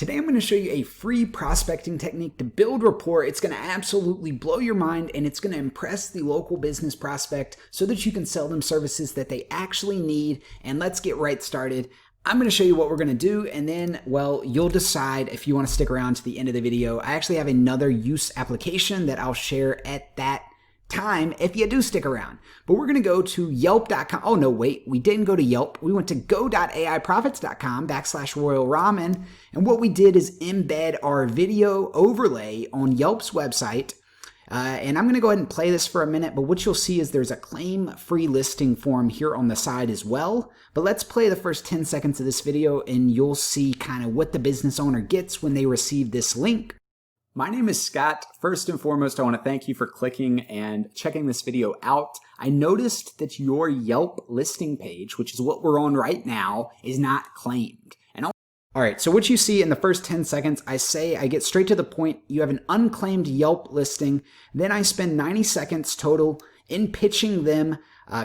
Today I'm going to show you a free prospecting technique to build rapport. It's going to absolutely blow your mind and it's going to impress the local business prospect so that you can sell them services that they actually need. And let's get right started. I'm going to show you what we're going to do, and then, well, you'll decide if you want to stick around to the end of the video. I actually have another use application that I'll share at that time if you do stick around. But we're going to go to yelp.com. Oh, no, wait, we didn't go to Yelp. We went to go.aiPROFITz.com/Royal Ramen. And what we did is embed our video overlay on Yelp's website. And I'm going to go ahead and play this for a minute, but what you'll see is there's a claim free listing form here on the side as well. But let's play the first 10 seconds of this video and you'll see kind of what the business owner gets when they receive this link. My name is Scott. First and foremost, I want to thank you for clicking and checking this video out. I noticed that your Yelp listing page, which is what we're on right now, is not claimed. All right, so what you see in the first 10 seconds, I get straight to the point. You have an unclaimed Yelp listing. Then I spend 90 seconds total in pitching them,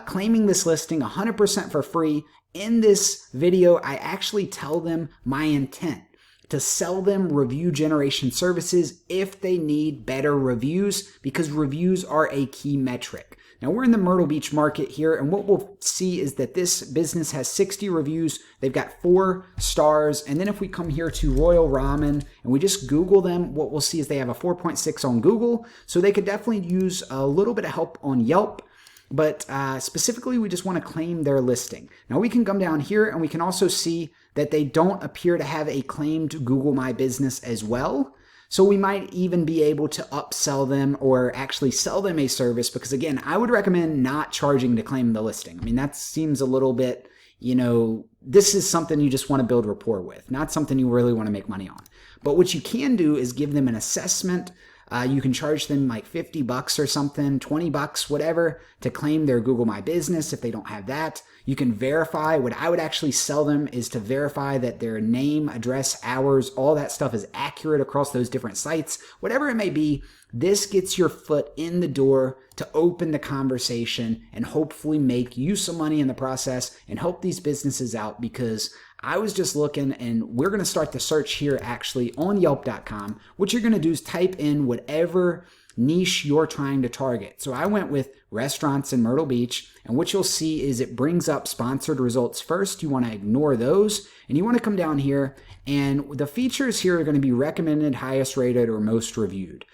claiming this listing 100% for free. In this video, I actually tell them my intent to sell them review generation services if they need better reviews, because reviews are a key metric. Now we're in the Myrtle Beach market here, and what we'll see is that this business has 60 reviews. They've got 4 stars. And then if we come here to Royal Ramen and we just Google them, what we'll see is they have a 4.6 on Google. So they could definitely use a little bit of help on Yelp. But specifically, we just want to claim their listing. Now we can come down here and we can also see that they don't appear to have a claimed Google My Business as well. So we might even be able to upsell them or actually sell them a service, because again, I would recommend not charging to claim the listing. I mean, that seems a little bit, this is something you just want to build rapport with, not something you really want to make money on. But what you can do is give them an assessment. You can charge them like $50 or something, $20, whatever, to claim their Google My Business if they don't have that. You can verify. What I would actually sell them is to verify that their name, address, hours, all that stuff is accurate across those different sites. Whatever it may be, this gets your foot in the door to open the conversation and hopefully make you some money in the process and help these businesses out, because I was just looking, and we're going to start the search here actually on Yelp.com. What you're going to do is type in whatever niche you're trying to target. So I went with restaurants in Myrtle Beach, and what you'll see is it brings up sponsored results first. You want to ignore those, and you want to come down here, and the features here are going to be recommended, highest rated, or most reviewed.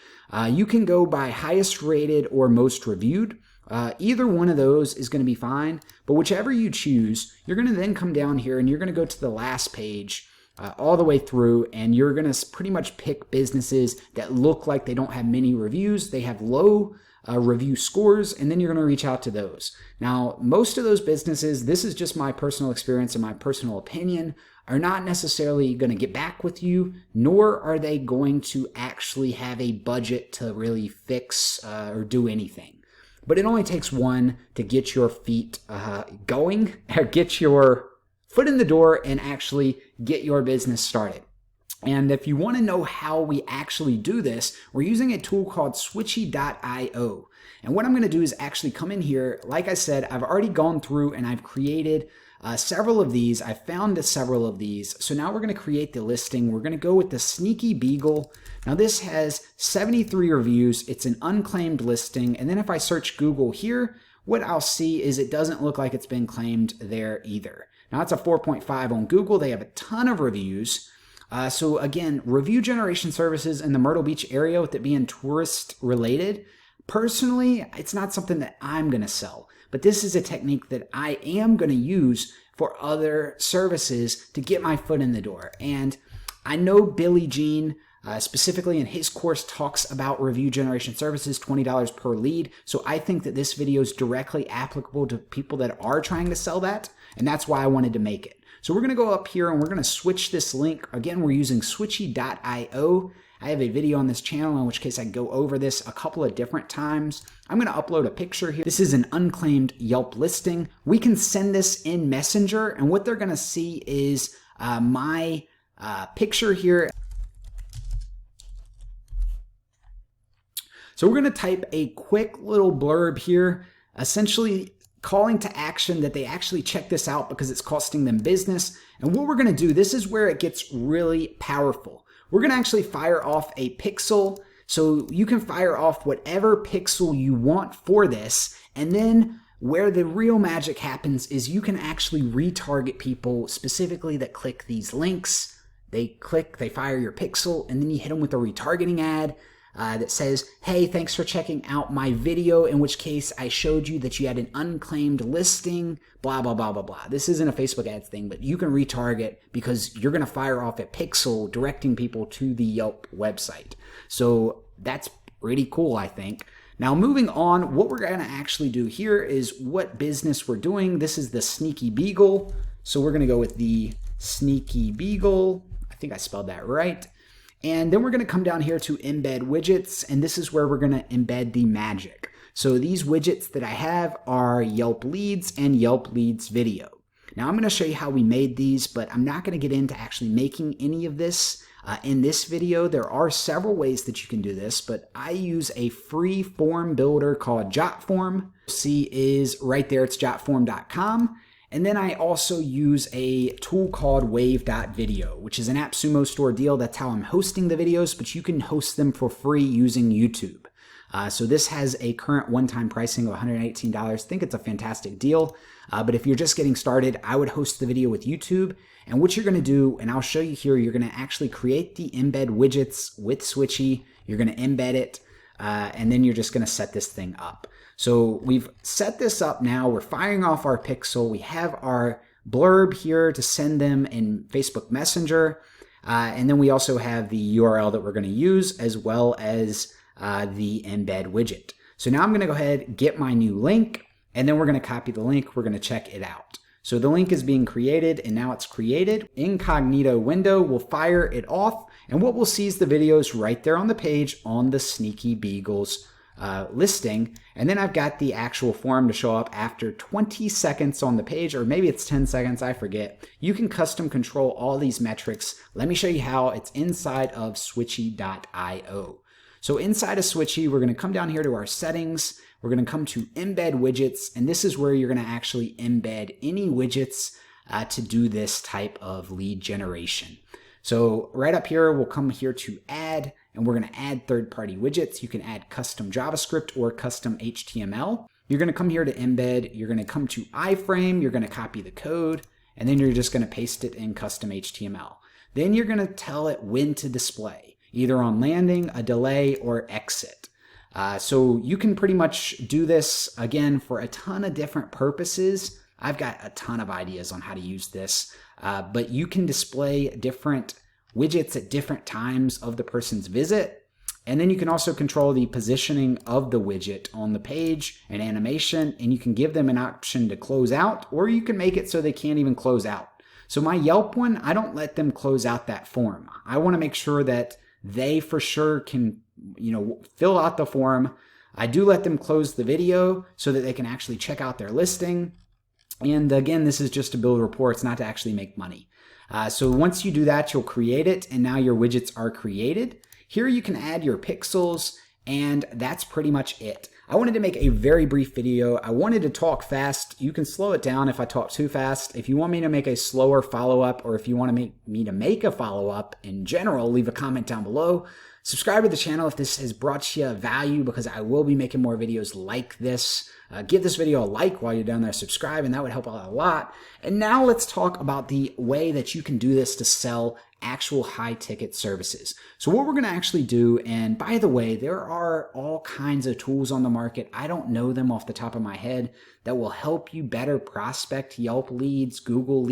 You can go by highest rated or most reviewed. Either one of those is going to be fine, but whichever you choose, you're going to then come down here and you're going to go to the last page all the way through, and you're going to pretty much pick businesses that look like they don't have many reviews, they have low review scores, and then you're going to reach out to those. Now, most of those businesses, this is just my personal experience and my personal opinion, are not necessarily going to get back with you, nor are they going to actually have a budget to really fix or do anything. But it only takes one to get your feet going, or get your foot in the door and actually get your business started. And if you want to know how we actually do this, we're using a tool called Switchy.io. And what I'm going to do is actually come in here. Like I said, I've already gone through and I've created several of these. I found several of these. So now we're going to create the listing. We're going to go with the Sneaky Beagle. Now this has 73 reviews. It's an unclaimed listing. And then if I search Google here, what I'll see is it doesn't look like it's been claimed there either. Now it's a 4.5 on Google. They have a ton of reviews. So again, review generation services in the Myrtle Beach area, with it being tourist related, personally, it's not something that I'm going to sell. But this is a technique that I am going to use for other services to get my foot in the door. And I know Billy Jean, specifically in his course, talks about review generation services, $20 per lead. So I think that this video is directly applicable to people that are trying to sell that. And that's why I wanted to make it. So we're going to go up here and we're going to switch this link. Again, we're using Switchy.io. I have a video on this channel in which case I go over this a couple of different times. I'm going to upload a picture here. This is an unclaimed Yelp listing. We can send this in Messenger, and what they're going to see is my picture here. So we're going to type a quick little blurb here, essentially calling to action that they actually check this out because it's costing them business. And what we're going to do, this is where it gets really powerful. We're going to actually fire off a pixel. So you can fire off whatever pixel you want for this. And then where the real magic happens is you can actually retarget people specifically that click these links. They click, they fire your pixel, and then you hit them with a retargeting ad that says, hey, thanks for checking out my video, in which case I showed you that you had an unclaimed listing, blah, blah, blah, blah, blah. This isn't a Facebook ads thing, but you can retarget because you're going to fire off a pixel directing people to the Yelp website. So that's pretty cool, I think. Now, moving on, what we're going to actually do here is what business we're doing. This is the Sneaky Beagle. So we're going to go with the Sneaky Beagle. I think I spelled that right. And then we're going to come down here to embed widgets, and this is where we're going to embed the magic. So these widgets that I have are Yelp Leads and Yelp Leads Video. Now I'm going to show you how we made these, but I'm not going to get into actually making any of this in this video. There are several ways that you can do this, but I use a free form builder called JotForm. See is right there, it's jotform.com. And then I also use a tool called wave.video, which is an AppSumo store deal. That's how I'm hosting the videos, but you can host them for free using YouTube. So this has a current one-time pricing of $118. I think it's a fantastic deal. But if you're just getting started, I would host the video with YouTube. And what you're going to do, and I'll show you here, you're going to actually create the embed widgets with Switchy. You're going to embed it, and then you're just going to set this thing up. So we've set this up now. We're firing off our pixel. We have our blurb here to send them in Facebook Messenger. And then we also have the URL that we're going to use, as well as the embed widget. So now I'm going to go ahead, get my new link, and then we're going to copy the link. We're going to check it out. So the link is being created, and now it's created. Incognito window, we'll fire it off, and what we'll see is the videos right there on the page on the Sneaky Beagles listing. And then I've got the actual form to show up after 20 seconds on the page, or maybe it's 10 seconds, I forget. You can custom control all these metrics. Let me show you how. It's inside of switchy.io. So inside of Switchy, we're going to come down here to our settings. We're going to come to embed widgets, and this is where you're going to actually embed any widgets to do this type of lead generation. So right up here, we'll come here to add, and we're going to add third-party widgets. You can add custom JavaScript or custom HTML. You're going to come here to embed. You're going to come to iframe. You're going to copy the code, and then you're just going to paste it in custom HTML. Then you're going to tell it when to display, either on landing, a delay, or exit. So you can pretty much do this, again, for a ton of different purposes. I've got a ton of ideas on how to use this, but you can display different widgets at different times of the person's visit. And then you can also control the positioning of the widget on the page and animation, and you can give them an option to close out, or you can make it so they can't even close out. So my Yelp one, I don't let them close out that form. I want to make sure that they for sure can, fill out the form. I do let them close the video so that they can actually check out their listing. And again, this is just to build reports, not to actually make money. So once you do that, you'll create it, and now your widgets are created. Here you can add your pixels, and that's pretty much it. I wanted to make a very brief video. I wanted to talk fast. You can slow it down if I talk too fast. If you want me to make a slower follow-up, or if you want to me to make a follow-up in general, leave a comment down below. Subscribe to the channel if this has brought you value, because I will be making more videos like this. Give this video a like while you're down there, subscribe, and that would help out a lot. And now let's talk about the way that you can do this to sell actual high-ticket services. So what we're going to actually do, and by the way, there are all kinds of tools on the market. I don't know them off the top of my head that will help you better prospect Yelp leads, Google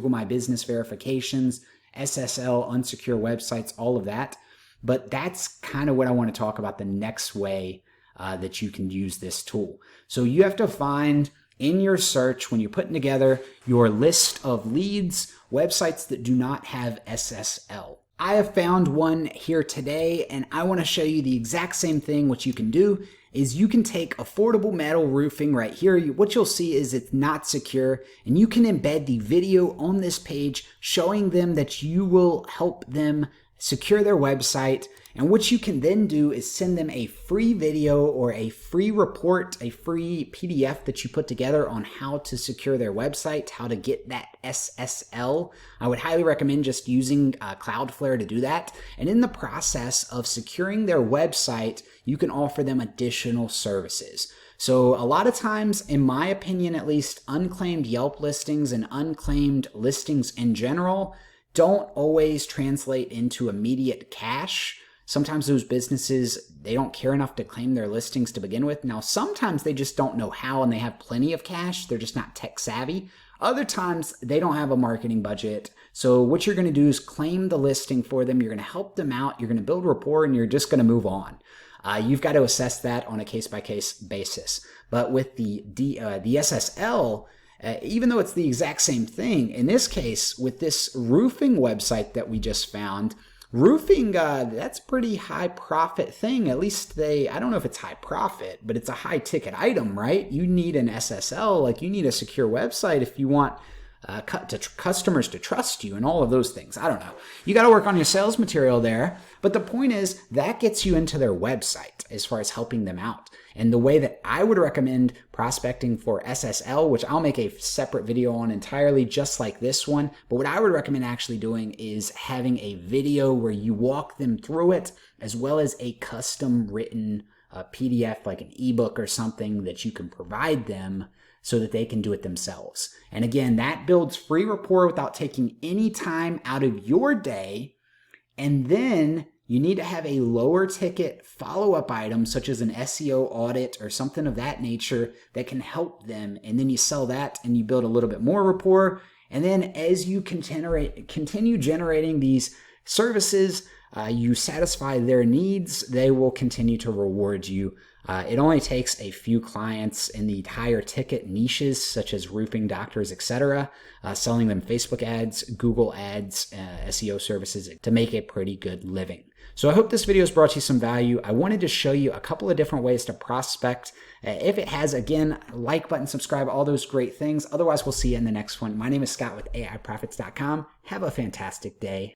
My Business verifications, SSL, unsecure websites, all of that. But that's kind of what I want to talk about, the next way that you can use this tool. So you have to find in your search, when you're putting together your list of leads, websites that do not have SSL. I have found one here today, and I want to show you the exact same thing, what you can do. is you can take affordable metal roofing right here. What you'll see is it's not secure, and you can embed the video on this page showing them that you will help them secure their website. And what you can then do is send them a free video or a free report, a free PDF that you put together on how to secure their website, how to get that SSL. I would highly recommend just using Cloudflare to do that. And in the process of securing their website, you can offer them additional services. So a lot of times, in my opinion at least, unclaimed Yelp listings and unclaimed listings in general don't always translate into immediate cash. Sometimes those businesses, they don't care enough to claim their listings to begin with. Now, sometimes they just don't know how and they have plenty of cash. They're just not tech savvy. Other times, they don't have a marketing budget. So what you're going to do is claim the listing for them. You're going to help them out. You're going to build rapport, and you're just going to move on. You've got to assess that on a case-by-case basis. But with the SSL, even though it's the exact same thing, in this case, with this roofing website that we just found, roofing, that's pretty high profit thing. At least I don't know if it's high profit, but it's a high ticket item, right? You need an SSL, like you need a secure website if you want customers to trust you and all of those things. I don't know. You got to work on your sales material there. But the point is that gets you into their website as far as helping them out. And the way that I would recommend prospecting for SSL, which I'll make a separate video on entirely just like this one, but what I would recommend actually doing is having a video where you walk them through it, as well as a custom written PDF, like an ebook or something that you can provide them so that they can do it themselves. And again, that builds free rapport without taking any time out of your day. And then you need to have a lower ticket follow-up item, such as an SEO audit or something of that nature that can help them. And then you sell that and you build a little bit more rapport. And then as you continue generating these services, you satisfy their needs, they will continue to reward you. It only takes a few clients in the higher ticket niches, such as roofing, doctors, etc., selling them Facebook ads, Google ads, SEO services to make a pretty good living. So I hope this video has brought you some value. I wanted to show you a couple of different ways to prospect. If it has, again, like button, subscribe, all those great things. Otherwise, we'll see you in the next one. My name is Scott with aiPROFITz.com. Have a fantastic day.